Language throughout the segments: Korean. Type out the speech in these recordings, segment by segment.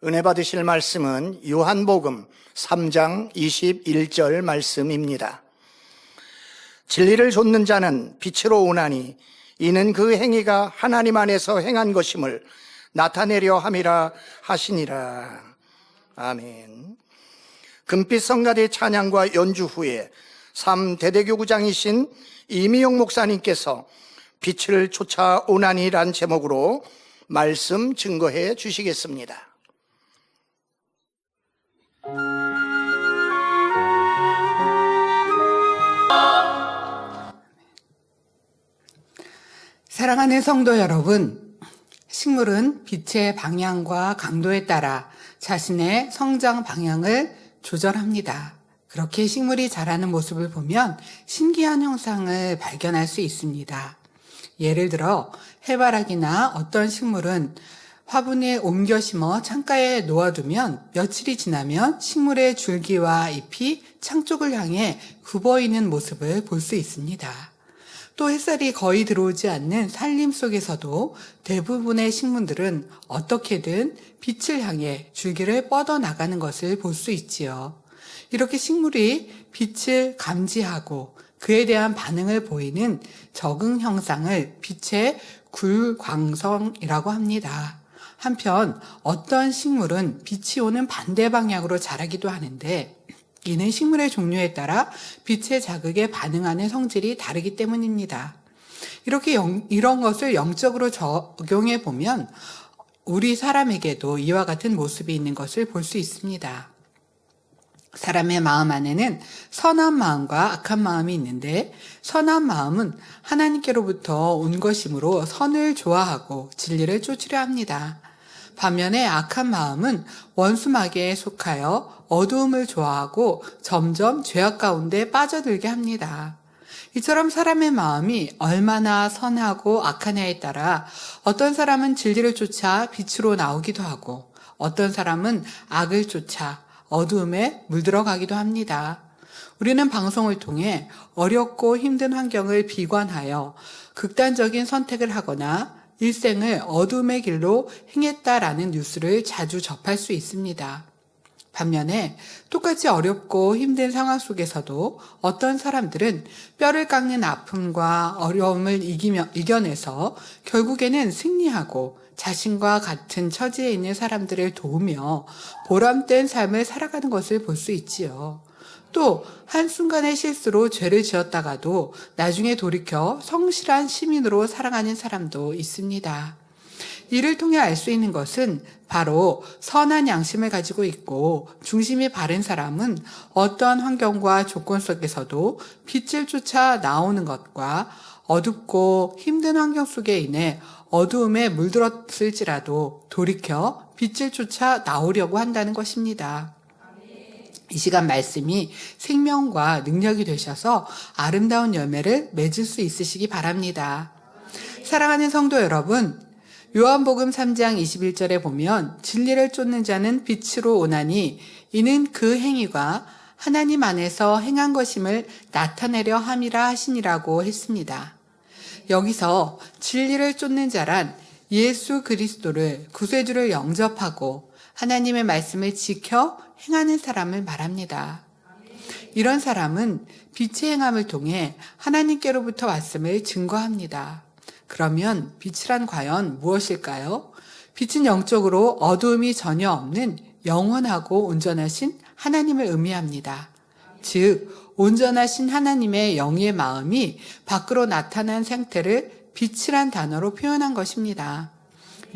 은혜 받으실 말씀은 요한복음 3장 21절 말씀입니다. 진리를 좇는 자는 빛으로 오나니 이는 그 행위가 하나님 안에서 행한 것임을 나타내려 함이라 하시니라. 아멘. 금빛 성가대 찬양과 연주 후에 3대대교구장이신 이미용 목사님께서 빛을 쫓아오나니란 제목으로 말씀 증거해 주시겠습니다. 사랑하는 성도 여러분, 식물은 빛의 방향과 강도에 따라 자신의 성장 방향을 조절합니다. 그렇게 식물이 자라는 모습을 보면 신기한 형상을 발견할 수 있습니다. 예를 들어 해바라기나 어떤 식물은 화분에 옮겨 심어 창가에 놓아두면 며칠이 지나면 식물의 줄기와 잎이 창 쪽을 향해 굽어 있는 모습을 볼 수 있습니다. 또 햇살이 거의 들어오지 않는 산림 속에서도 대부분의 식물들은 어떻게든 빛을 향해 줄기를 뻗어나가는 것을 볼 수 있지요. 이렇게 식물이 빛을 감지하고 그에 대한 반응을 보이는 적응 형상을 빛의 굴광성이라고 합니다. 한편 어떤 식물은 빛이 오는 반대 방향으로 자라기도 하는데 이는 식물의 종류에 따라 빛의 자극에 반응하는 성질이 다르기 때문입니다. 이렇게 이런 것을 영적으로 적용해 보면 우리 사람에게도 이와 같은 모습이 있는 것을 볼 수 있습니다. 사람의 마음 안에는 선한 마음과 악한 마음이 있는데 선한 마음은 하나님께로부터 온 것이므로 선을 좋아하고 진리를 쫓으려 합니다. 반면에 악한 마음은 원수마귀에 속하여 어두움을 좋아하고 점점 죄악 가운데 빠져들게 합니다. 이처럼 사람의 마음이 얼마나 선하고 악하냐에 따라 어떤 사람은 진리를 쫓아 빛으로 나오기도 하고 어떤 사람은 악을 쫓아 어두움에 물들어가기도 합니다. 우리는 방송을 통해 어렵고 힘든 환경을 비관하여 극단적인 선택을 하거나 일생을 어둠의 길로 행했다라는 뉴스를 자주 접할 수 있습니다. 반면에 똑같이 어렵고 힘든 상황 속에서도 어떤 사람들은 뼈를 깎는 아픔과 어려움을 이겨내서 결국에는 승리하고 자신과 같은 처지에 있는 사람들을 도우며 보람된 삶을 살아가는 것을 볼 수 있지요. 또 한순간의 실수로 죄를 지었다가도 나중에 돌이켜 성실한 시민으로 살아가는 사람도 있습니다. 이를 통해 알 수 있는 것은 바로 선한 양심을 가지고 있고 중심이 바른 사람은 어떠한 환경과 조건 속에서도 빛을 쫓아 나오는 것과 어둡고 힘든 환경 속에 인해 어두움에 물들었을지라도 돌이켜 빛을 쫓아 나오려고 한다는 것입니다. 이 시간 말씀이 생명과 능력이 되셔서 아름다운 열매를 맺을 수 있으시기 바랍니다. 사랑하는 성도 여러분, 요한복음 3장 21절에 보면 진리를 쫓는 자는 빛으로 오나니 이는 그 행위가 하나님 안에서 행한 것임을 나타내려 함이라 하시니라고 했습니다. 여기서 진리를 쫓는 자란 예수 그리스도를 구세주를 영접하고 하나님의 말씀을 지켜 행하는 사람을 말합니다. 이런 사람은 빛의 행함을 통해 하나님께로부터 왔음을 증거합니다. 그러면 빛이란 과연 무엇일까요? 빛은 영적으로 어두움이 전혀 없는 영원하고 온전하신 하나님을 의미합니다. 즉 온전하신 하나님의 영의 마음이 밖으로 나타난 상태를 빛이란 단어로 표현한 것입니다.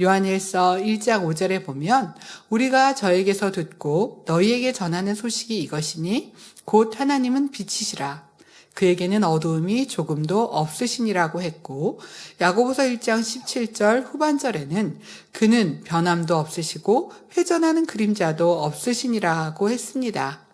요한일서 1장 5절에 보면 우리가 저에게서 듣고 너희에게 전하는 소식이 이것이니 곧 하나님은 빛이시라. 그에게는 어두움이 조금도 없으시니라고 했고 야고보서 1장 17절 후반절에는 그는 변함도 없으시고 회전하는 그림자도 없으시니라고 했습니다.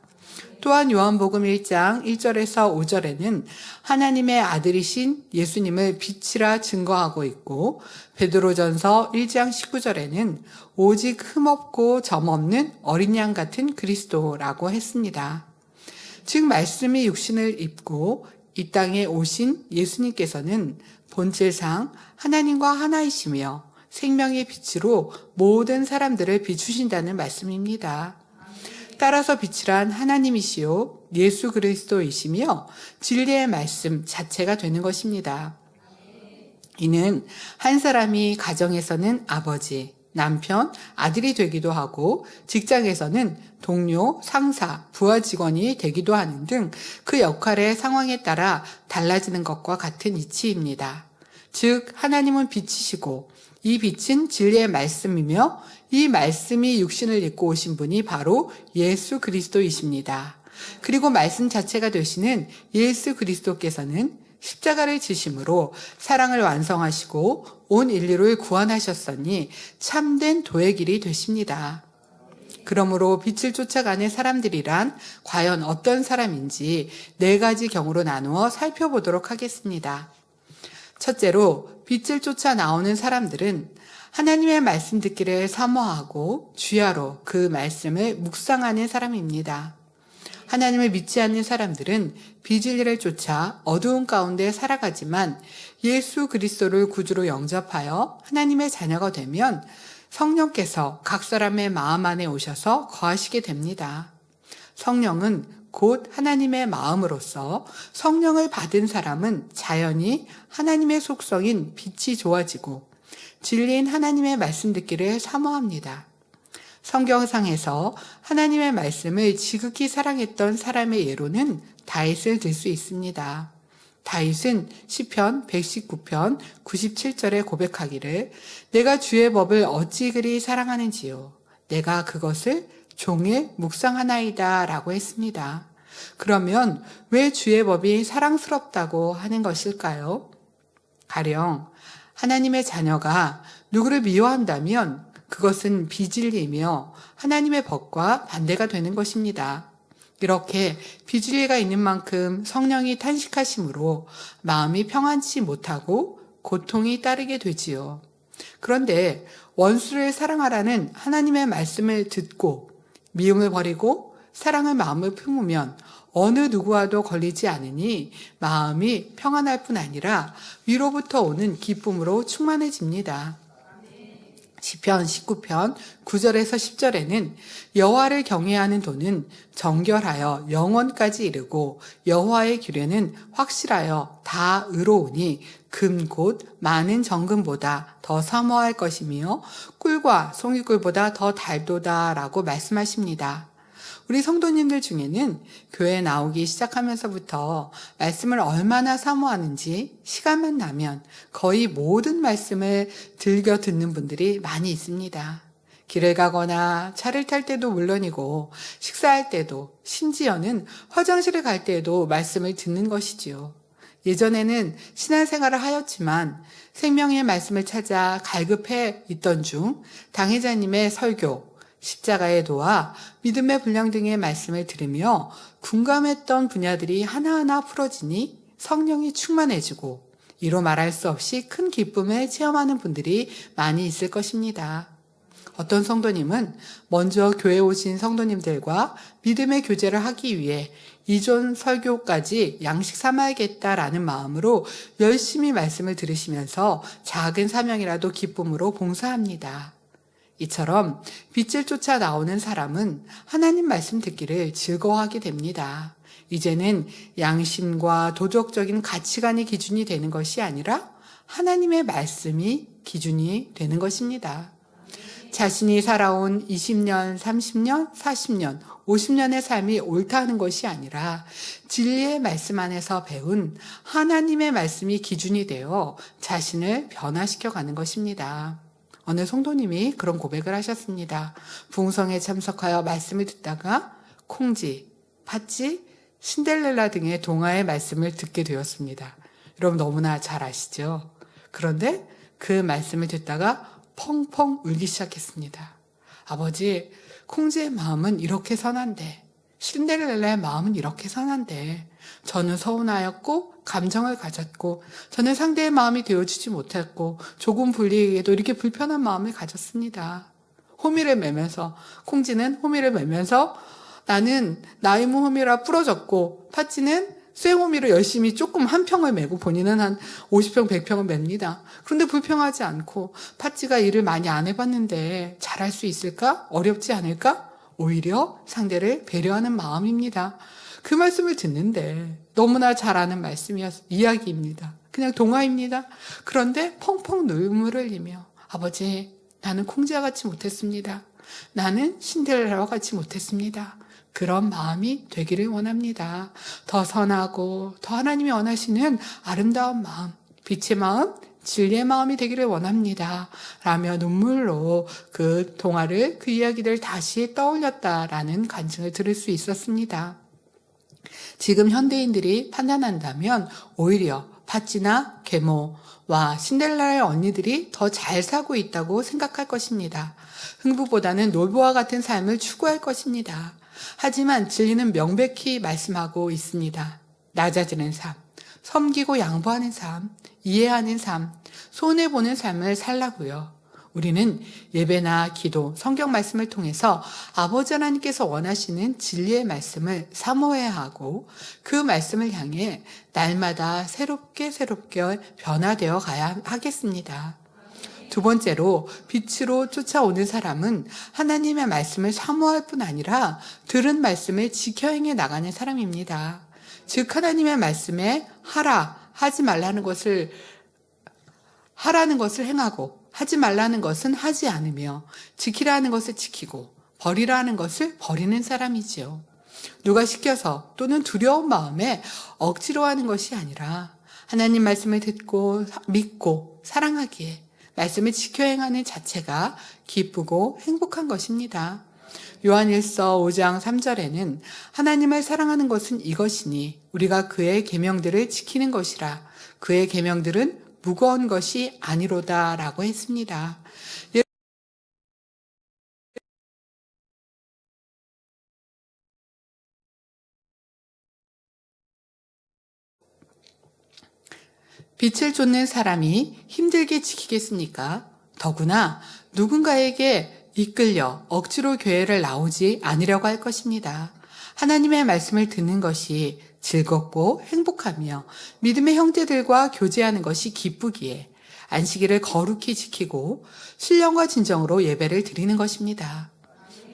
또한 요한복음 1장 1절에서 5절에는 하나님의 아들이신 예수님을 빛이라 증거하고 있고 베드로전서 1장 19절에는 오직 흠없고 점없는 어린 양 같은 그리스도라고 했습니다. 즉 말씀이 육신을 입고 이 땅에 오신 예수님께서는 본질상 하나님과 하나이시며 생명의 빛으로 모든 사람들을 비추신다는 말씀입니다. 따라서 빛이란 하나님이시요 예수 그리스도이시며 진리의 말씀 자체가 되는 것입니다. 이는 한 사람이 가정에서는 아버지, 남편, 아들이 되기도 하고 직장에서는 동료, 상사, 부하 직원이 되기도 하는 등 그 역할의 상황에 따라 달라지는 것과 같은 이치입니다. 즉 하나님은 빛이시고 이 빛은 진리의 말씀이며 이 말씀이 육신을 입고 오신 분이 바로 예수 그리스도이십니다. 그리고 말씀 자체가 되시는 예수 그리스도께서는 십자가를 지심으로 사랑을 완성하시고 온 인류를 구원하셨으니 참된 도의 길이 되십니다. 그러므로 빛을 쫓아가는 사람들이란 과연 어떤 사람인지 4가지 경우로 나누어 살펴보도록 하겠습니다. 첫째로 빛을 쫓아 나오는 사람들은 하나님의 말씀 듣기를 사모하고 주야로 그 말씀을 묵상하는 사람입니다. 하나님을 믿지 않는 사람들은 비진리를 쫓아 어두운 가운데 살아가지만 예수 그리스도를 구주로 영접하여 하나님의 자녀가 되면 성령께서 각 사람의 마음 안에 오셔서 거하시게 됩니다. 성령은 곧 하나님의 마음으로서 성령을 받은 사람은 자연히 하나님의 속성인 빛이 좋아지고 진리인 하나님의 말씀 듣기를 사모합니다. 성경상에서 하나님의 말씀을 지극히 사랑했던 사람의 예로는 다윗을 들 수 있습니다. 다윗은 시편 119편 97절에 고백하기를 내가 주의 법을 어찌 그리 사랑하는지요. 내가 그것을 종일 묵상하나이다 라고 했습니다. 그러면 왜 주의 법이 사랑스럽다고 하는 것일까요? 가령 하나님의 자녀가 누구를 미워한다면 그것은 비진리이며 하나님의 법과 반대가 되는 것입니다. 이렇게 비진리가 있는 만큼 성령이 탄식하심으로 마음이 평안치 못하고 고통이 따르게 되지요. 그런데 원수를 사랑하라는 하나님의 말씀을 듣고 미움을 버리고 사랑의 마음을 품으면 어느 누구와도 걸리지 않으니 마음이 평안할 뿐 아니라 위로부터 오는 기쁨으로 충만해집니다. 시편 19편 9절에서 10절에는 여호와를 경외하는 도는 정결하여 영원까지 이르고 여호와의 규례는 확실하여 다 의로우니 금 곧 많은 정금보다 더 사모할 것이며 꿀과 송이꿀보다 더 달도다 라고 말씀하십니다. 우리 성도님들 중에는 교회에 나오기 시작하면서부터 말씀을 얼마나 사모하는지 시간만 나면 거의 모든 말씀을 즐겨 듣는 분들이 많이 있습니다. 길을 가거나 차를 탈 때도 물론이고 식사할 때도 심지어는 화장실을 갈 때에도 말씀을 듣는 것이지요. 예전에는 신앙생활을 하였지만 생명의 말씀을 찾아 갈급해 있던 중 당회자님의 설교, 십자가의 도와 믿음의 분량 등의 말씀을 들으며 궁감했던 분야들이 하나하나 풀어지니 성령이 충만해지고 이로 말할 수 없이 큰 기쁨을 체험하는 분들이 많이 있을 것입니다. 어떤 성도님은 먼저 교회에 오신 성도님들과 믿음의 교제를 하기 위해 이전 설교까지 양식 삼아야겠다라는 마음으로 열심히 말씀을 들으시면서 작은 사명이라도 기쁨으로 봉사합니다. 이처럼 빛을 쫓아 나오는 사람은 하나님 말씀 듣기를 즐거워하게 됩니다. 이제는 양심과 도덕적인 가치관이 기준이 되는 것이 아니라 하나님의 말씀이 기준이 되는 것입니다. 자신이 살아온 20년, 30년, 40년, 50년의 삶이 옳다 하는 것이 아니라 진리의 말씀 안에서 배운 하나님의 말씀이 기준이 되어 자신을 변화시켜 가는 것입니다. 어느 성도님이 그런 고백을 하셨습니다. 부흥성에 참석하여 말씀을 듣다가 콩지, 팥지, 신데렐라 등의 동화의 말씀을 듣게 되었습니다. 여러분 너무나 잘 아시죠? 그런데 그 말씀을 듣다가 펑펑 울기 시작했습니다. 아버지, 콩지의 마음은 이렇게 선한데, 신데렐라의 마음은 이렇게 선한데, 저는 서운하였고 감정을 가졌고 저는 상대의 마음이 되어주지 못했고 조금 불리해도 이렇게 불편한 마음을 가졌습니다. 호미를 매면서 콩지는 호미를 매면서 나는 나의 호미라 부러졌고 팥지는 쇠고미로 열심히 조금 한 평을 메고 본인은 한 50평, 100평을 맵니다. 그런데 불평하지 않고 팥쥐가 일을 많이 안 해봤는데 잘할 수 있을까? 어렵지 않을까? 오히려 상대를 배려하는 마음입니다. 그 말씀을 듣는데 너무나 잘 아는 이야기입니다. 그냥 동화입니다. 그런데 펑펑 눈물을 흘리며 아버지, 나는 콩쥐와 같이 못했습니다. 나는 신데렐라와 같이 못했습니다. 그런 마음이 되기를 원합니다. 더 선하고 더 하나님이 원하시는 아름다운 마음, 빛의 마음, 진리의 마음이 되기를 원합니다. 라며 눈물로 그 동화를, 그 이야기를 다시 떠올렸다라는 간증을 들을 수 있었습니다. 지금 현대인들이 판단한다면 오히려 팥쥐나 계모와 신데렐라의 언니들이 더 잘 사고 있다고 생각할 것입니다. 흥부보다는 놀부와 같은 삶을 추구할 것입니다. 하지만 진리는 명백히 말씀하고 있습니다. 낮아지는 삶, 섬기고 양보하는 삶, 이해하는 삶, 손해보는 삶을 살라고요. 우리는 예배나 기도, 성경 말씀을 통해서 아버지 하나님께서 원하시는 진리의 말씀을 사모해야 하고 그 말씀을 향해 날마다 새롭게 변화되어 가야 하겠습니다. 두 번째로 빛으로 쫓아오는 사람은 하나님의 말씀을 사모할 뿐 아니라 들은 말씀을 지켜 행해 나가는 사람입니다. 즉 하나님의 말씀에 하지 말라는 것을 하라는 것을 행하고 하지 말라는 것은 하지 않으며 지키라는 것을 지키고 버리라는 것을 버리는 사람이지요. 누가 시켜서 또는 두려운 마음에 억지로 하는 것이 아니라 하나님 말씀을 듣고 믿고 사랑하기에 말씀을 지켜 행하는 자체가 기쁘고 행복한 것입니다. 요한일서 5장 3절에는 하나님을 사랑하는 것은 이것이니 우리가 그의 계명들을 지키는 것이라. 그의 계명들은 무거운 것이 아니로다 라고 했습니다. 빛을 쫓는 사람이 힘들게 지키겠습니까? 더구나 누군가에게 이끌려 억지로 교회를 나오지 않으려고 할 것입니다. 하나님의 말씀을 듣는 것이 즐겁고 행복하며 믿음의 형제들과 교제하는 것이 기쁘기에 안식일을 거룩히 지키고 신령과 진정으로 예배를 드리는 것입니다.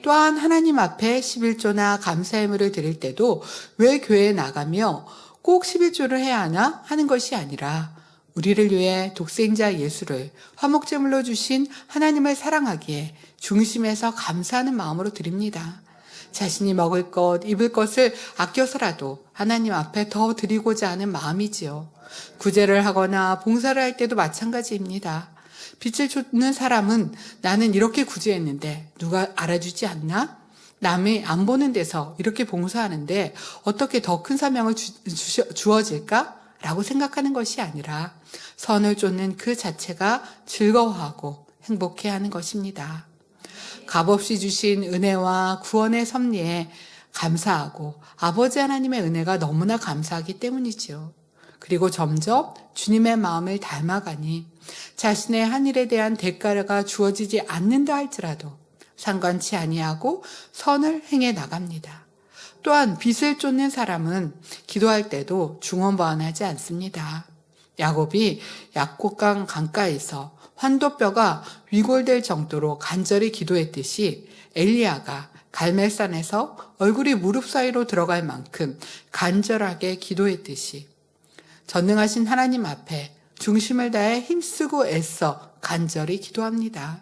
또한 하나님 앞에 11조나 감사예물을 드릴 때도 왜 교회에 나가며 꼭 11조를 해야 하나 하는 것이 아니라 우리를 위해 독생자 예수를 화목제물로 주신 하나님을 사랑하기에 중심에서 감사하는 마음으로 드립니다. 자신이 먹을 것, 입을 것을 아껴서라도 하나님 앞에 더 드리고자 하는 마음이지요. 구제를 하거나 봉사를 할 때도 마찬가지입니다. 빛을 쫓는 사람은 나는 이렇게 구제했는데 누가 알아주지 않나? 남이 안 보는 데서 이렇게 봉사하는데 어떻게 더 큰 사명을 주어질까? 라고 생각하는 것이 아니라 선을 쫓는 그 자체가 즐거워하고 행복해하는 것입니다. 값없이 주신 은혜와 구원의 섭리에 감사하고 아버지 하나님의 은혜가 너무나 감사하기 때문이지요. 그리고 점점 주님의 마음을 닮아가니 자신의 한 일에 대한 대가가 주어지지 않는다 할지라도 상관치 아니하고 선을 행해 나갑니다. 또한 빛을 쫓는 사람은 기도할 때도 중언부언하지 않습니다. 야곱이 약곡강 강가에서 환도뼈가 위골될 정도로 간절히 기도했듯이 엘리야가 갈멜산에서 얼굴이 무릎 사이로 들어갈 만큼 간절하게 기도했듯이 전능하신 하나님 앞에 중심을 다해 힘쓰고 애써 간절히 기도합니다.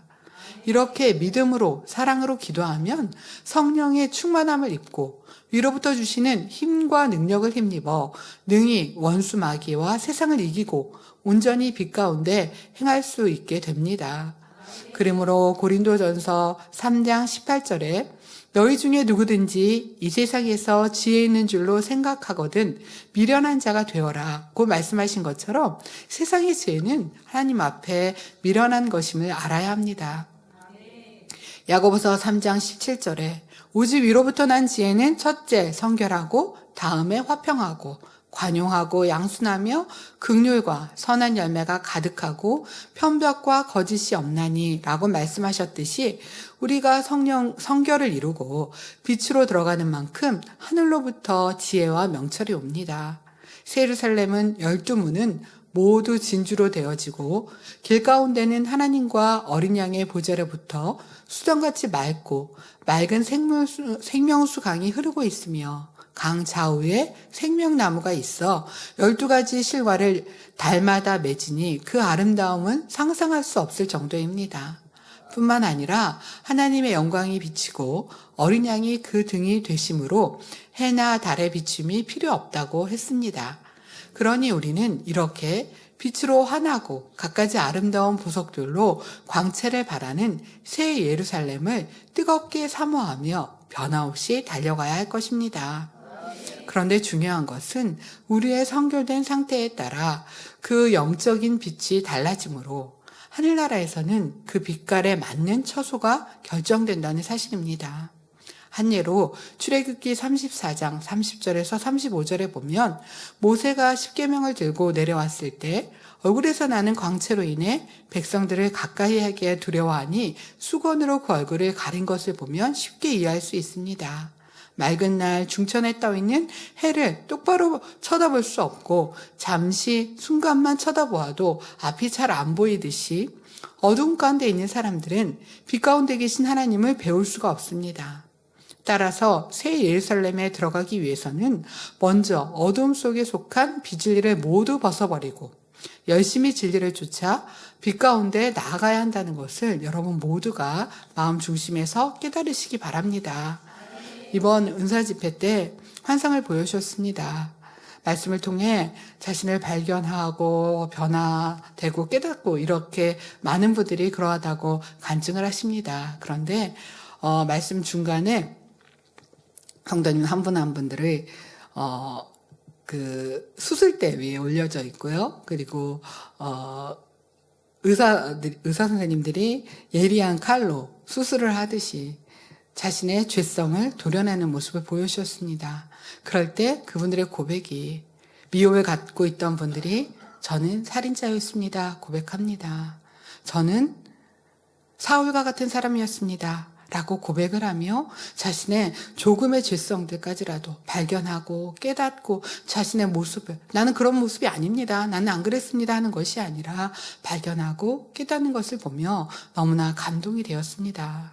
이렇게 믿음으로 사랑으로 기도하면 성령의 충만함을 입고 위로부터 주시는 힘과 능력을 힘입어 능히 원수 마귀와 세상을 이기고 온전히 빛 가운데 행할 수 있게 됩니다. 그러므로 고린도전서 3장 18절에 너희 중에 누구든지 이 세상에서 지혜 있는 줄로 생각하거든 미련한 자가 되어라 고 말씀하신 것처럼 세상의 지혜는 하나님 앞에 미련한 것임을 알아야 합니다. 야고보서 3장 17절에 오직 위로부터 난 지혜는 첫째 성결하고 다음에 화평하고 관용하고 양순하며 긍휼과 선한 열매가 가득하고 편벽과 거짓이 없나니 라고 말씀하셨듯이 우리가 성결을 이루고 빛으로 들어가는 만큼 하늘로부터 지혜와 명철이 옵니다. 새 예루살렘은 12문은 모두 진주로 되어지고 길 가운데는 하나님과 어린 양의 보좌로부터 수정같이 맑고 맑은 생명수 강이 흐르고 있으며 강 좌우에 생명나무가 있어 12가지 실과를 달마다 맺으니 그 아름다움은 상상할 수 없을 정도입니다. 뿐만 아니라 하나님의 영광이 비치고 어린 양이 그 등이 되심으로 해나 달의 비춤이 필요 없다고 했습니다. 그러니 우리는 이렇게 빛으로 환하고 갖가지 아름다운 보석들로 광채를 발하는 새 예루살렘을 뜨겁게 사모하며 변함없이 달려가야 할 것입니다. 그런데 중요한 것은 우리의 성결된 상태에 따라 그 영적인 빛이 달라지므로 하늘나라에서는 그 빛깔에 맞는 처소가 결정된다는 사실입니다. 한 예로 출애굽기 34장 30절에서 35절에 보면 모세가 십계명을 들고 내려왔을 때 얼굴에서 나는 광채로 인해 백성들을 가까이 하기에 두려워하니 수건으로 그 얼굴을 가린 것을 보면 쉽게 이해할 수 있습니다. 맑은 날 중천에 떠 있는 해를 똑바로 쳐다볼 수 없고 잠시 순간만 쳐다보아도 앞이 잘 안 보이듯이 어두운 가운데 있는 사람들은 빛 가운데 계신 하나님을 배울 수가 없습니다. 따라서 새 예루살렘에 들어가기 위해서는 먼저 어둠 속에 속한 비진리를 모두 벗어버리고 열심히 진리를 쫓아 빛 가운데 나아가야 한다는 것을 여러분 모두가 마음 중심에서 깨달으시기 바랍니다. 이번 은사 집회 때 환상을 보여주셨습니다. 말씀을 통해 자신을 발견하고 변화되고 깨닫고 이렇게 많은 분들이 그러하다고 간증을 하십니다. 그런데 말씀 중간에 성도님 한 분 한 분들을 그 수술대 위에 올려져 있고요. 그리고 의사 선생님들이 예리한 칼로 수술을 하듯이 자신의 죄성을 도려내는 모습을 보여주셨습니다. 그럴 때 그분들의 고백이 미혹을 갖고 있던 분들이 저는 살인자였습니다. 고백합니다. 저는 사울과 같은 사람이었습니다. 라고 고백을 하며 자신의 조금의 죄성들까지라도 발견하고 깨닫고 자신의 모습을 나는 그런 모습이 아닙니다. 나는 안 그랬습니다 하는 것이 아니라 발견하고 깨닫는 것을 보며 너무나 감동이 되었습니다.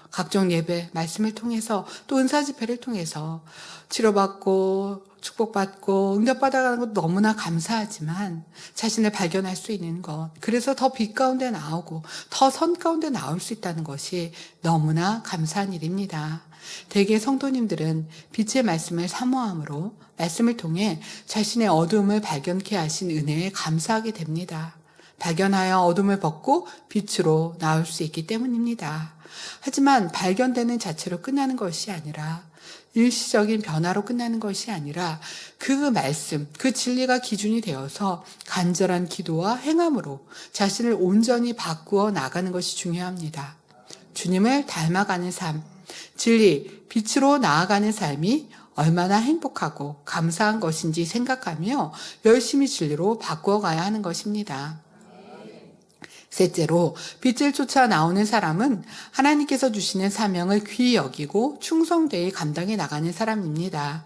각종 예배, 말씀을 통해서 또 은사 집회를 통해서 치료받고 축복받고 응답받아가는 것도 너무나 감사하지만 자신을 발견할 수 있는 것, 그래서 더 빛 가운데 나오고 더 선 가운데 나올 수 있다는 것이 너무나 감사한 일입니다. 대개 성도님들은 빛의 말씀을 사모함으로 말씀을 통해 자신의 어두움을 발견케 하신 은혜에 감사하게 됩니다. 발견하여 어둠을 벗고 빛으로 나올 수 있기 때문입니다. 하지만 발견되는 자체로 끝나는 것이 아니라 일시적인 변화로 끝나는 것이 아니라 그 말씀, 그 진리가 기준이 되어서 간절한 기도와 행함으로 자신을 온전히 바꾸어 나가는 것이 중요합니다. 주님을 닮아가는 삶, 진리, 빛으로 나아가는 삶이 얼마나 행복하고 감사한 것인지 생각하며 열심히 진리로 바꾸어 가야 하는 것입니다. 셋째로 빛을 쫓아 나오는 사람은 하나님께서 주시는 사명을 귀히 여기고 충성되이 감당해 나가는 사람입니다.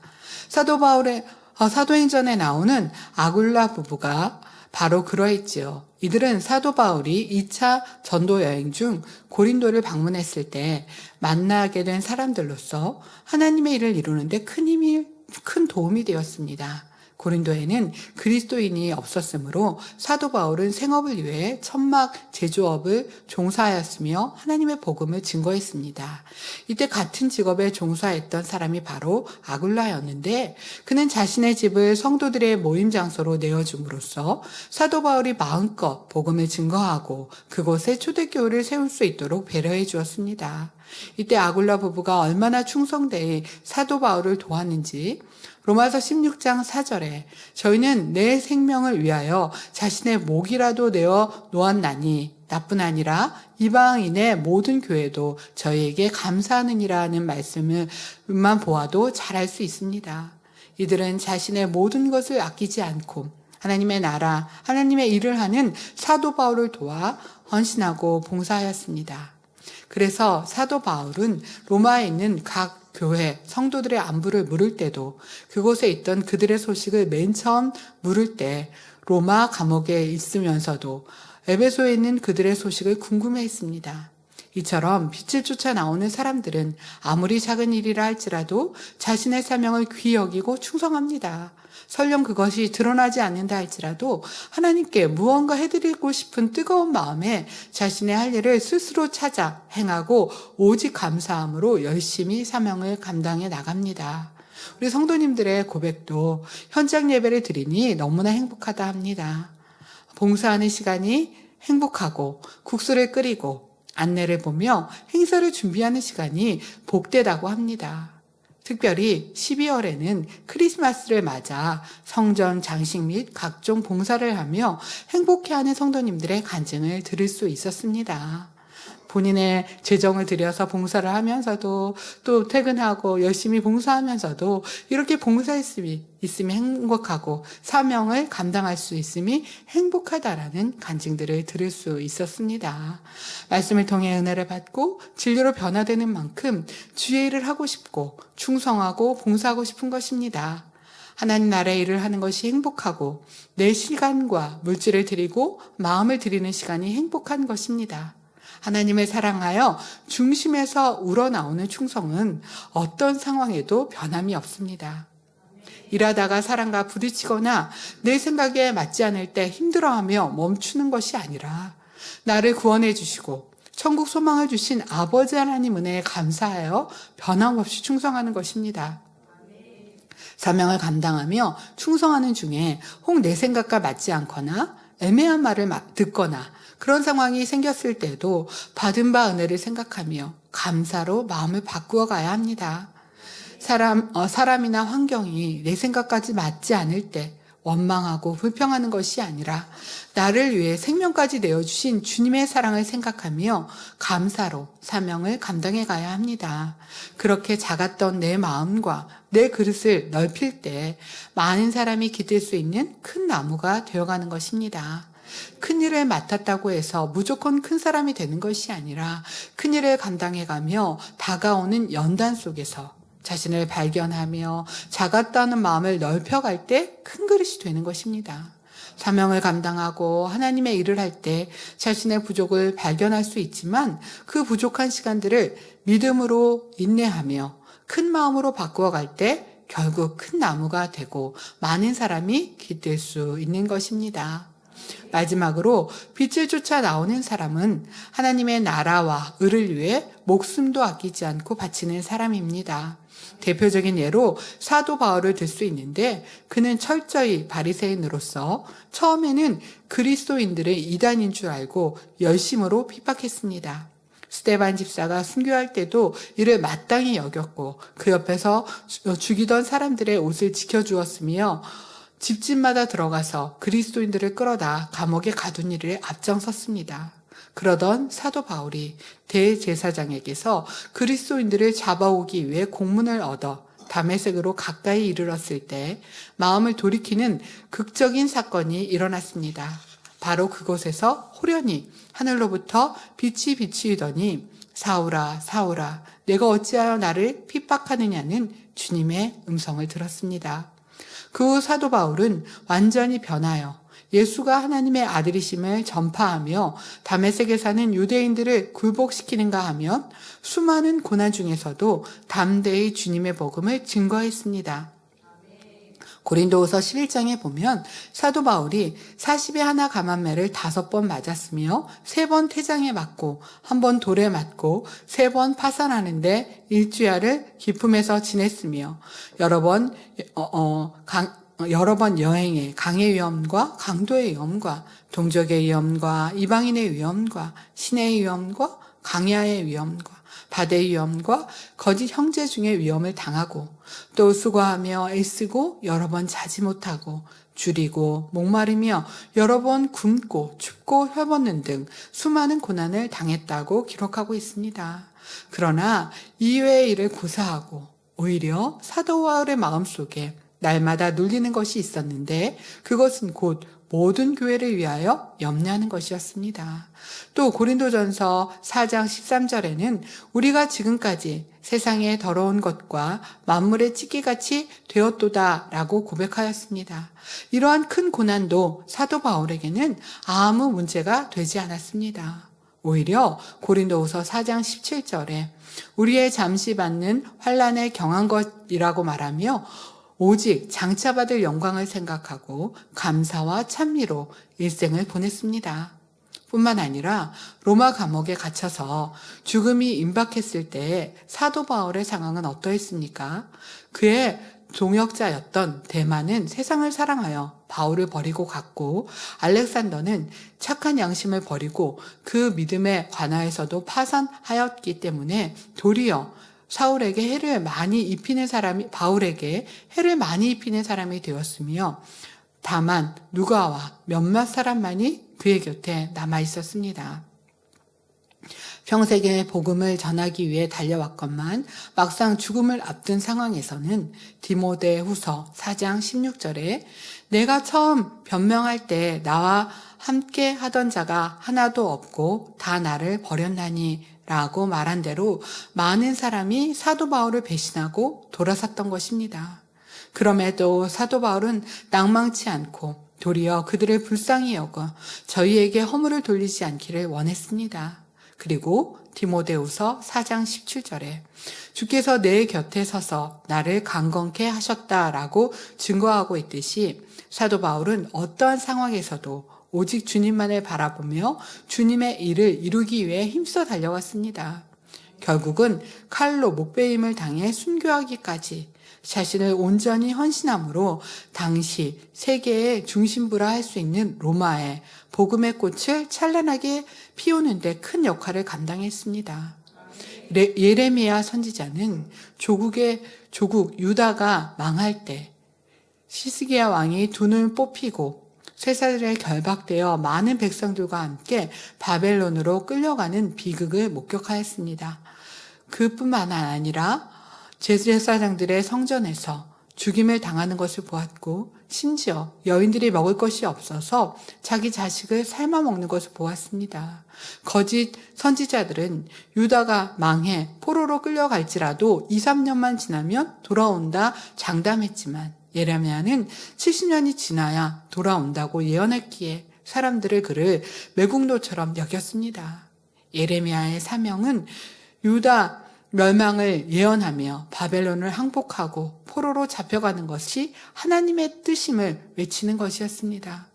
사도행전에 나오는 아굴라 부부가 바로 그러했지요. 이들은 사도 바울이 2차 전도 여행 중 고린도를 방문했을 때 만나게 된 사람들로서 하나님의 일을 이루는데 큰 도움이 되었습니다. 고린도에는 그리스도인이 없었으므로 사도 바울은 생업을 위해 천막 제조업을 종사하였으며 하나님의 복음을 증거했습니다. 이때 같은 직업에 종사했던 사람이 바로 아굴라였는데 그는 자신의 집을 성도들의 모임 장소로 내어줌으로써 사도 바울이 마음껏 복음을 증거하고 그곳에 초대교회를 세울 수 있도록 배려해 주었습니다. 이때 아굴라 부부가 얼마나 충성되이 사도 바울을 도왔는지 로마서 16장 4절에 저희는 내 생명을 위하여 자신의 목이라도 내어 놓았나니 나뿐 아니라 이방인의 모든 교회도 저희에게 감사하느니라는 말씀을만 보아도 잘 알 수 있습니다. 이들은 자신의 모든 것을 아끼지 않고 하나님의 나라, 하나님의 일을 하는 사도 바울을 도와 헌신하고 봉사하였습니다. 그래서 사도 바울은 로마에 있는 각 교회, 성도들의 안부를 물을 때도 그곳에 있던 그들의 소식을 맨 처음 물을 때 로마 감옥에 있으면서도 에베소에 있는 그들의 소식을 궁금해했습니다. 이처럼 빛을 쫓아 나오는 사람들은 아무리 작은 일이라 할지라도 자신의 사명을 귀히 여기고 충성합니다. 설령 그것이 드러나지 않는다 할지라도 하나님께 무언가 해드리고 싶은 뜨거운 마음에 자신의 할 일을 스스로 찾아 행하고 오직 감사함으로 열심히 사명을 감당해 나갑니다. 우리 성도님들의 고백도 현장 예배를 드리니 너무나 행복하다 합니다. 봉사하는 시간이 행복하고 국수를 끓이고 안내를 보며 행사를 준비하는 시간이 복되다고 합니다. 특별히 12월에는 크리스마스를 맞아 성전 장식 및 각종 봉사를 하며 행복해하는 성도님들의 간증을 들을 수 있었습니다. 본인의 재정을 들여서 봉사를 하면서도 또 퇴근하고 열심히 봉사하면서도 이렇게 봉사했음이 있음이 행복하고 사명을 감당할 수 있음이 행복하다라는 간증들을 들을 수 있었습니다. 말씀을 통해 은혜를 받고 진리로 변화되는 만큼 주의 일을 하고 싶고 충성하고 봉사하고 싶은 것입니다. 하나님 나라의 일을 하는 것이 행복하고 내 시간과 물질을 드리고 마음을 드리는 시간이 행복한 것입니다. 하나님을 사랑하여 중심에서 우러나오는 충성은 어떤 상황에도 변함이 없습니다. 일하다가 사람과 부딪히거나 내 생각에 맞지 않을 때 힘들어하며 멈추는 것이 아니라 나를 구원해 주시고 천국 소망을 주신 아버지 하나님 은혜에 감사하여 변함없이 충성하는 것입니다. 사명을 감당하며 충성하는 중에 혹 내 생각과 맞지 않거나 애매한 말을 듣거나 그런 상황이 생겼을 때도 받은 바 은혜를 생각하며 감사로 마음을 바꾸어 가야 합니다. 사람이나 환경이 내 생각까지 맞지 않을 때 원망하고 불평하는 것이 아니라 나를 위해 생명까지 내어주신 주님의 사랑을 생각하며 감사로 사명을 감당해 가야 합니다. 그렇게 작았던 내 마음과 내 그릇을 넓힐 때 많은 사람이 기댈 수 있는 큰 나무가 되어가는 것입니다. 큰 일을 맡았다고 해서 무조건 큰 사람이 되는 것이 아니라 큰 일을 감당해가며 다가오는 연단 속에서 자신을 발견하며 작았다는 마음을 넓혀갈 때 큰 그릇이 되는 것입니다. 사명을 감당하고 하나님의 일을 할 때 자신의 부족을 발견할 수 있지만 그 부족한 시간들을 믿음으로 인내하며 큰 마음으로 바꾸어 갈 때 결국 큰 나무가 되고 많은 사람이 기댈 수 있는 것입니다. 마지막으로 빛을 쫓아 나오는 사람은 하나님의 나라와 의를 위해 목숨도 아끼지 않고 바치는 사람입니다. 대표적인 예로 사도 바울을 들 수 있는데 그는 철저히 바리새인으로서 처음에는 그리스도인들의 이단인 줄 알고 열심으로 핍박했습니다. 스데반 집사가 순교할 때도 이를 마땅히 여겼고 그 옆에서 죽이던 사람들의 옷을 지켜주었으며 집집마다 들어가서 그리스도인들을 끌어다 감옥에 가둔 일에 앞장섰습니다. 그러던 사도 바울이 대제사장에게서 그리스도인들을 잡아오기 위해 공문을 얻어 다메섹으로 가까이 이르렀을 때 마음을 돌이키는 극적인 사건이 일어났습니다. 바로 그곳에서 호련히 하늘로부터 빛이 비추이더니 사울아 사울아 내가 어찌하여 나를 핍박하느냐는 주님의 음성을 들었습니다. 그 후 사도 바울은 완전히 변하여 예수가 하나님의 아들이심을 전파하며 다메섹에 사는 유대인들을 굴복시키는가 하면 수많은 고난 중에서도 담대히 주님의 복음을 증거했습니다. 고린도후서 11장에 보면 사도 바울이 40에 하나 감한매를 5번 맞았으며 3번 퇴장에 맞고 1번 돌에 맞고 3번 파산하는데 일주야를 기품에서 지냈으며 여러 번 여행에 강의 위험과 강도의 위험과 동족의 위험과 이방인의 위험과 신의 위험과 강야의 위험과 바다의 위험과 거짓 형제 중의 위험을 당하고 또 수고하며 애쓰고 여러 번 자지 못하고 줄이고 목마르며 여러 번 굶고 춥고 혀벗는 등 수많은 고난을 당했다고 기록하고 있습니다. 그러나 이외의 일을 고사하고 오히려 사도 바울의 마음속에 날마다 눌리는 것이 있었는데 그것은 곧 모든 교회를 위하여 염려하는 것이었습니다. 또 고린도전서 4장 13절에는 우리가 지금까지 세상의 더러운 것과 만물의 찌개같이 되었도다 라고 고백하였습니다. 이러한 큰 고난도 사도 바울에게는 아무 문제가 되지 않았습니다. 오히려 고린도후서 4장 17절에 우리의 잠시 받는 환난에 경한 것이라고 말하며 오직 장차받을 영광을 생각하고 감사와 찬미로 일생을 보냈습니다. 뿐만 아니라 로마 감옥에 갇혀서 죽음이 임박했을 때 사도 바울의 상황은 어떠했습니까? 그의 동역자였던 데마는 세상을 사랑하여 바울을 버리고 갔고, 알렉산더는 착한 양심을 버리고 그 믿음에 관하여서도 파산하였기 때문에 도리어 바울에게 해를 많이 입히는 사람이 되었으며, 다만 누가와 몇몇 사람만이 그의 곁에 남아 있었습니다. 평생에 복음을 전하기 위해 달려왔건만 막상 죽음을 앞둔 상황에서는 디모데후서 4장 16절에 내가 처음 변명할 때 나와 함께 하던 자가 하나도 없고 다 나를 버렸나니 라고 말한 대로 많은 사람이 사도 바울을 배신하고 돌아섰던 것입니다. 그럼에도 사도 바울은 낭망치 않고 도리어 그들을 불쌍히 여겨 저희에게 허물을 돌리지 않기를 원했습니다. 그리고 디모데후서 4장 17절에 주께서 내 곁에 서서 나를 강건케 하셨다라고 증거하고 있듯이 사도 바울은 어떠한 상황에서도 오직 주님만을 바라보며 주님의 일을 이루기 위해 힘써 달려왔습니다. 결국은 칼로 목베임을 당해 순교하기까지 자신을 온전히 헌신함으로 당시 세계의 중심부라 할 수 있는 로마에 복음의 꽃을 찬란하게 피우는 데 큰 역할을 감당했습니다. 예레미야 선지자는 조국 유다가 망할 때 시스기야 왕이 두 눈을 뽑히고 쇠사슬에 결박되어 많은 백성들과 함께 바벨론으로 끌려가는 비극을 목격하였습니다. 그뿐만 아니라 제사장들의 성전에서 죽임을 당하는 것을 보았고, 심지어 여인들이 먹을 것이 없어서 자기 자식을 삶아 먹는 것을 보았습니다. 거짓 선지자들은 유다가 망해 포로로 끌려갈지라도 2, 3년만 지나면 돌아온다 장담했지만 예레미야는 70년이 지나야 돌아온다고 예언했기에 사람들을 그를 매국노처럼 여겼습니다. 예레미야의 사명은 유다 멸망을 예언하며 바벨론을 항복하고 포로로 잡혀가는 것이 하나님의 뜻임을 외치는 것이었습니다.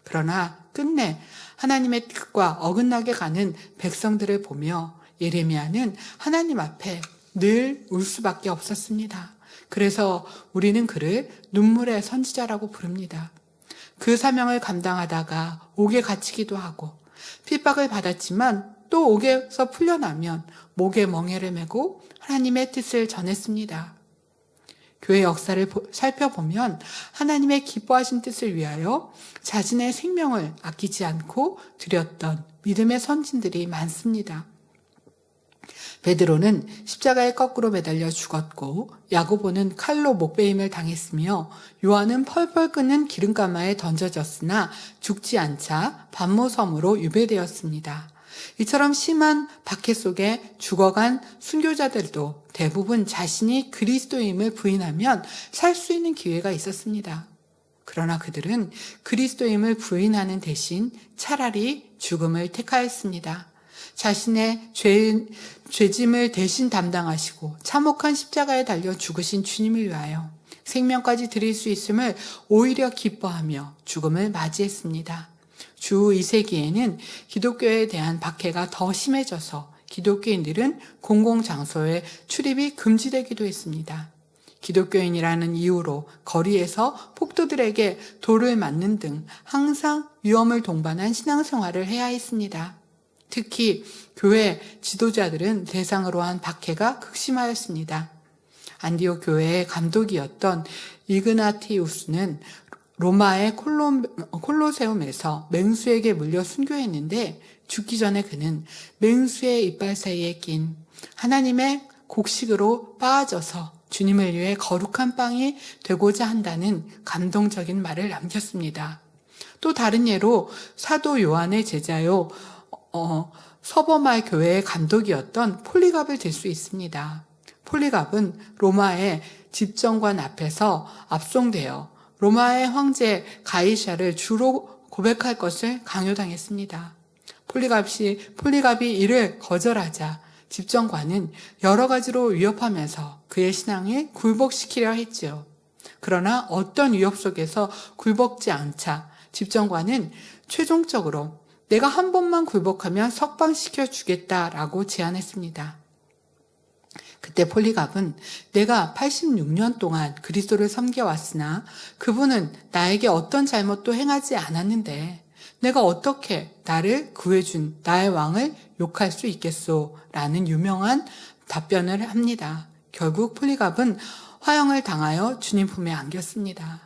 그러나 끝내 하나님의 뜻과 어긋나게 가는 백성들을 보며 예레미야는 하나님 앞에 늘 울 수밖에 없었습니다. 그래서 우리는 그를 눈물의 선지자라고 부릅니다. 그 사명을 감당하다가 옥에 갇히기도 하고 핍박을 받았지만 또 옥에서 풀려나면 목에 멍에를 메고 하나님의 뜻을 전했습니다. 교회 역사를 살펴보면 하나님의 기뻐하신 뜻을 위하여 자신의 생명을 아끼지 않고 드렸던 믿음의 선진들이 많습니다. 베드로는 십자가에 거꾸로 매달려 죽었고, 야고보는 칼로 목베임을 당했으며, 요한은 펄펄 끓는 기름가마에 던져졌으나 죽지 않자 반모섬으로 유배되었습니다. 이처럼 심한 박해 속에 죽어간 순교자들도 대부분 자신이 그리스도임을 부인하면 살 수 있는 기회가 있었습니다. 그러나 그들은 그리스도임을 부인하는 대신 차라리 죽음을 택하였습니다. 자신의 죄짐을 대신 담당하시고 참혹한 십자가에 달려 죽으신 주님을 위하여 생명까지 드릴 수 있음을 오히려 기뻐하며 죽음을 맞이했습니다. 주 2세기에는 기독교에 대한 박해가 더 심해져서 기독교인들은 공공장소에 출입이 금지되기도 했습니다. 기독교인이라는 이유로 거리에서 폭도들에게 돌을 맞는 등 항상 위험을 동반한 신앙생활을 해야 했습니다. 특히 교회 지도자들은 대상으로 한 박해가 극심하였습니다. 안디옥 교회의 감독이었던 이그나티우스는 로마의 콜로세움에서 맹수에게 물려 순교했는데 죽기 전에 그는 맹수의 이빨 사이에 낀 하나님의 곡식으로 빠져서 주님을 위해 거룩한 빵이 되고자 한다는 감동적인 말을 남겼습니다. 또 다른 예로 사도 요한의 제자요 서버말 교회의 감독이었던 폴리갑을 들 수 있습니다. 폴리갑은 로마의 집정관 앞에서 압송되어 로마의 황제 가이샤를 주로 고백할 것을 강요당했습니다. 폴리갑이 이를 거절하자 집정관은 여러 가지로 위협하면서 그의 신앙을 굴복시키려 했지요. 그러나 어떤 위협 속에서 굴복지 않자 집정관은 최종적으로 내가 한 번만 굴복하면 석방시켜 주겠다라고 제안했습니다. 그때 폴리갑은 내가 86년 동안 그리스도를 섬겨왔으나 그분은 나에게 어떤 잘못도 행하지 않았는데 내가 어떻게 나를 구해준 나의 왕을 욕할 수 있겠소? 라는 유명한 답변을 합니다. 결국 폴리갑은 화형을 당하여 주님 품에 안겼습니다.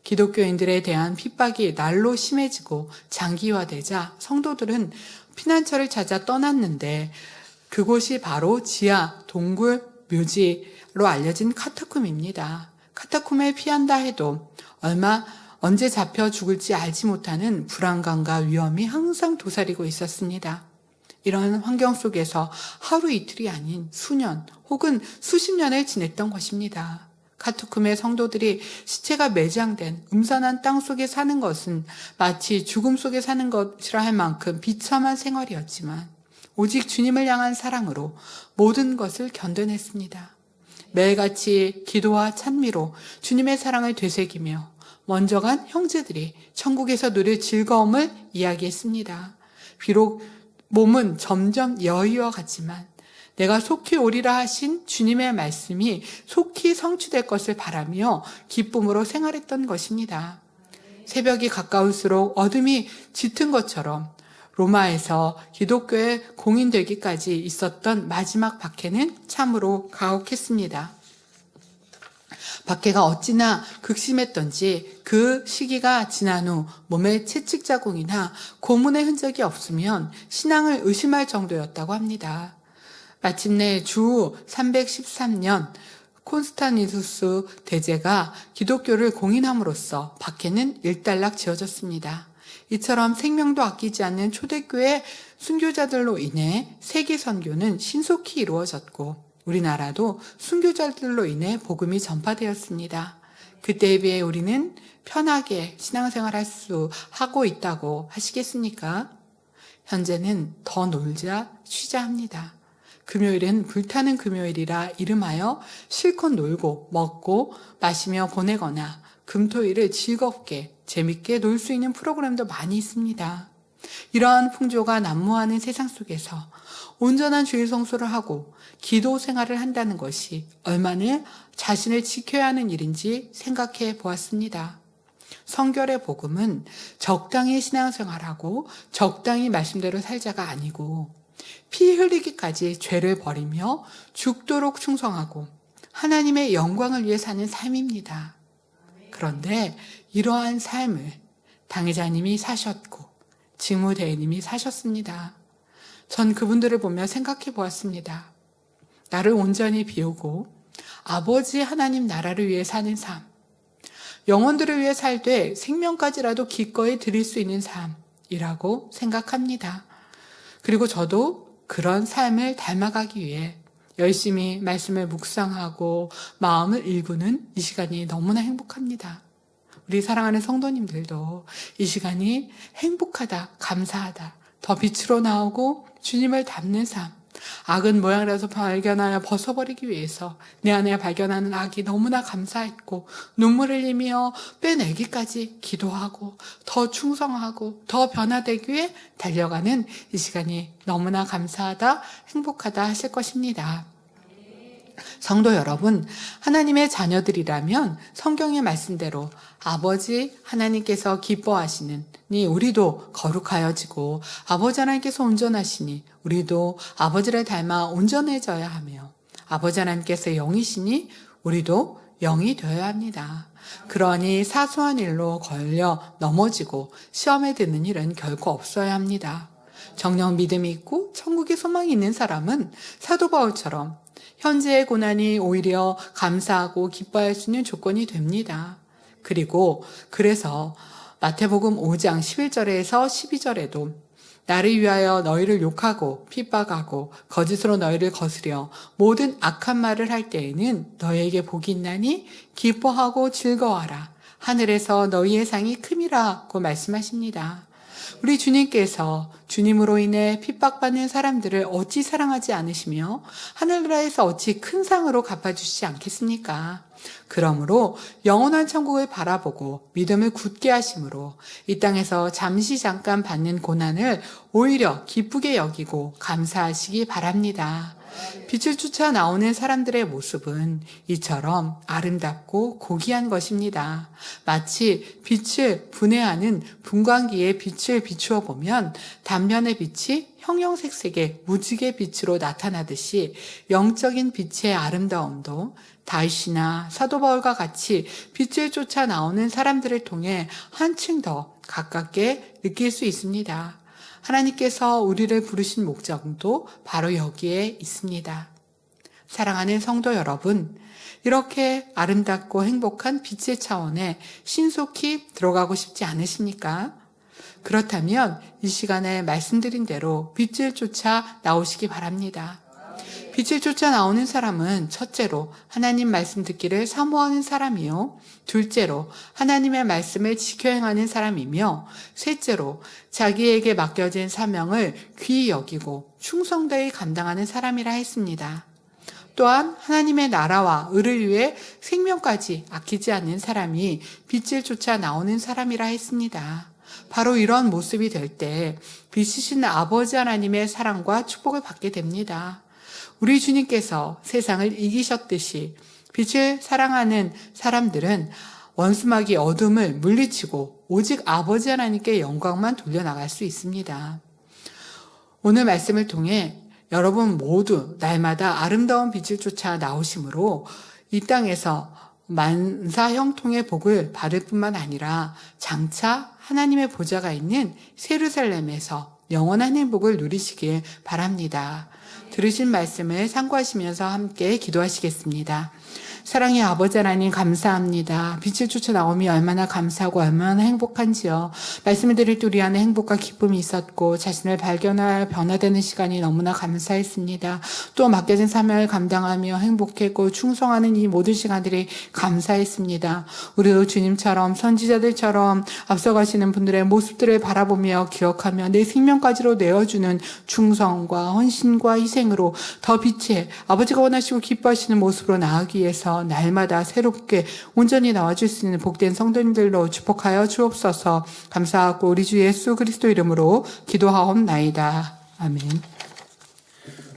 기독교인들에 대한 핍박이 날로 심해지고 장기화되자 성도들은 피난처를 찾아 떠났는데 그곳이 바로 지하 동굴 묘지로 알려진 카타콤입니다. 카타콤에 피한다 해도 언제 잡혀 죽을지 알지 못하는 불안감과 위험이 항상 도사리고 있었습니다. 이런 환경 속에서 하루 이틀이 아닌 수년 혹은 수십 년을 지냈던 것입니다. 카타콤의 성도들이 시체가 매장된 음산한 땅 속에 사는 것은 마치 죽음 속에 사는 것이라 할 만큼 비참한 생활이었지만 오직 주님을 향한 사랑으로 모든 것을 견뎌냈습니다. 매일같이 기도와 찬미로 주님의 사랑을 되새기며 먼저 간 형제들이 천국에서 누릴 즐거움을 이야기했습니다. 비록 몸은 점점 여의와 같지만 내가 속히 오리라 하신 주님의 말씀이 속히 성취될 것을 바라며 기쁨으로 생활했던 것입니다. 새벽이 가까울수록 어둠이 짙은 것처럼 로마에서 기독교의 공인되기까지 있었던 마지막 박해는 참으로 가혹했습니다. 박해가 어찌나 극심했던지 그 시기가 지난 후 몸에 채찍 자국이나 고문의 흔적이 없으면 신앙을 의심할 정도였다고 합니다. 마침내 주 313년 콘스탄티누스 대제가 기독교를 공인함으로써 박해는 일단락 지어졌습니다. 이처럼 생명도 아끼지 않는 초대교회 순교자들로 인해 세계 선교는 신속히 이루어졌고 우리나라도 순교자들로 인해 복음이 전파되었습니다. 그때에 비해 우리는 편하게 신앙생활할 수 하고 있다고 하시겠습니까? 현재는 더 놀자 쉬자 합니다. 금요일은 불타는 금요일이라 이름하여 실컷 놀고 먹고 마시며 보내거나 금토일을 즐겁게 재밌게 놀 수 있는 프로그램도 많이 있습니다. 이러한 풍조가 난무하는 세상 속에서 온전한 주일 성수를 하고 기도 생활을 한다는 것이 얼마나 자신을 지켜야 하는 일인지 생각해 보았습니다. 성결의 복음은 적당히 신앙생활하고 적당히 말씀대로 살자가 아니고 피 흘리기까지 죄를 버리며 죽도록 충성하고 하나님의 영광을 위해 사는 삶입니다. 그런데 이러한 삶을 당회자님이 사셨고 직무대행님이 사셨습니다. 전 그분들을 보며 생각해 보았습니다. 나를 온전히 비우고 아버지 하나님 나라를 위해 사는 삶, 영혼들을 위해 살되 생명까지라도 기꺼이 드릴 수 있는 삶이라고 생각합니다. 그리고 저도 그런 삶을 닮아가기 위해 열심히 말씀을 묵상하고 마음을 일구는 이 시간이 너무나 행복합니다. 우리 사랑하는 성도님들도 이 시간이 행복하다, 감사하다, 더 빛으로 나오고 주님을 닮는 삶, 악은 모양이라서 발견하여 벗어버리기 위해서 내 안에 발견하는 악이 너무나 감사했고 눈물 흘리며 빼내기까지 기도하고 더 충성하고 더 변화되기 위해 달려가는 이 시간이 너무나 감사하다, 행복하다 하실 것입니다. 성도 여러분, 하나님의 자녀들이라면 성경의 말씀대로 아버지 하나님께서 기뻐하시니 우리도 거룩하여지고 아버지 하나님께서 온전하시니 우리도 아버지를 닮아 온전해져야 하며 아버지 하나님께서 영이시니 우리도 영이 되어야 합니다. 그러니 사소한 일로 걸려 넘어지고 시험에 드는 일은 결코 없어야 합니다. 정녕 믿음이 있고 천국의 소망이 있는 사람은 사도 바울처럼 현재의 고난이 오히려 감사하고 기뻐할 수 있는 조건이 됩니다. 그래서 마태복음 5장 11절에서 12절에도 나를 위하여 너희를 욕하고 핍박하고 거짓으로 너희를 거스려 모든 악한 말을 할 때에는 너희에게 복이 있나니 기뻐하고 즐거워하라. 하늘에서 너희의 상이 큼이라고 말씀하십니다. 우리 주님께서 주님으로 인해 핍박받는 사람들을 어찌 사랑하지 않으시며 하늘나라에서 어찌 큰 상으로 갚아주시지 않겠습니까? 그러므로 영원한 천국을 바라보고 믿음을 굳게 하심으로 이 땅에서 잠깐 받는 고난을 오히려 기쁘게 여기고 감사하시기 바랍니다. 빛을 쫓아 나오는 사람들의 모습은 이처럼 아름답고 고귀한 것입니다. 마치 빛을 분해하는 분광기에 빛을 비추어 보면 단면의 빛이 형형색색의 무지개 빛으로 나타나듯이 영적인 빛의 아름다움도 다윗이나 사도 바울과 같이 빛을 쫓아 나오는 사람들을 통해 한층 더 가깝게 느낄 수 있습니다. 하나님께서 우리를 부르신 목적도 바로 여기에 있습니다. 사랑하는 성도 여러분, 이렇게 아름답고 행복한 빛의 차원에 신속히 들어가고 싶지 않으십니까? 그렇다면 이 시간에 말씀드린 대로 빛을 쫓아 나오시기 바랍니다. 빛을 쫓아 나오는 사람은 첫째로 하나님 말씀 듣기를 사모하는 사람이요, 둘째로 하나님의 말씀을 지켜 행하는 사람이며, 셋째로 자기에게 맡겨진 사명을 귀히 여기고 충성되이 감당하는 사람이라 했습니다. 또한 하나님의 나라와 의를 위해 생명까지 아끼지 않는 사람이 빛을 쫓아 나오는 사람이라 했습니다. 바로 이런 모습이 될 때 빛이신 아버지 하나님의 사랑과 축복을 받게 됩니다. 우리 주님께서 세상을 이기셨듯이 빛을 사랑하는 사람들은 원수마귀 어둠을 물리치고 오직 아버지 하나님께 영광만 돌려나갈 수 있습니다. 오늘 말씀을 통해 여러분 모두 날마다 아름다운 빛을 쫓아 나오심으로 이 땅에서 만사 형통의 복을 받을 뿐만 아니라 장차 하나님의 보좌가 있는 예루살렘에서 영원한 행복을 누리시길 바랍니다. 들으신 말씀을 참고하시면서 함께 기도하시겠습니다. 사랑의 아버지 하나님 감사합니다. 빛을 쫓아 나오며 얼마나 감사하고 얼마나 행복한지요. 말씀을 드릴 때 우리 안에 행복과 기쁨이 있었고 자신을 발견할 변화되는 시간이 너무나 감사했습니다. 또 맡겨진 사명을 감당하며 행복했고 충성하는 이 모든 시간들이 감사했습니다. 우리도 주님처럼 선지자들처럼 앞서가시는 분들의 모습들을 바라보며 기억하며 내 생명까지로 내어주는 충성과 헌신과 희생으로 더 빛의 아버지가 원하시고 기뻐하시는 모습으로 나아가기 위해서 날마다 새롭게 온전히 나와줄 수 있는 복된 성도님들로 축복하여 주옵소서. 감사하고 우리 주 예수 그리스도 이름으로 기도하옵나이다. 아멘.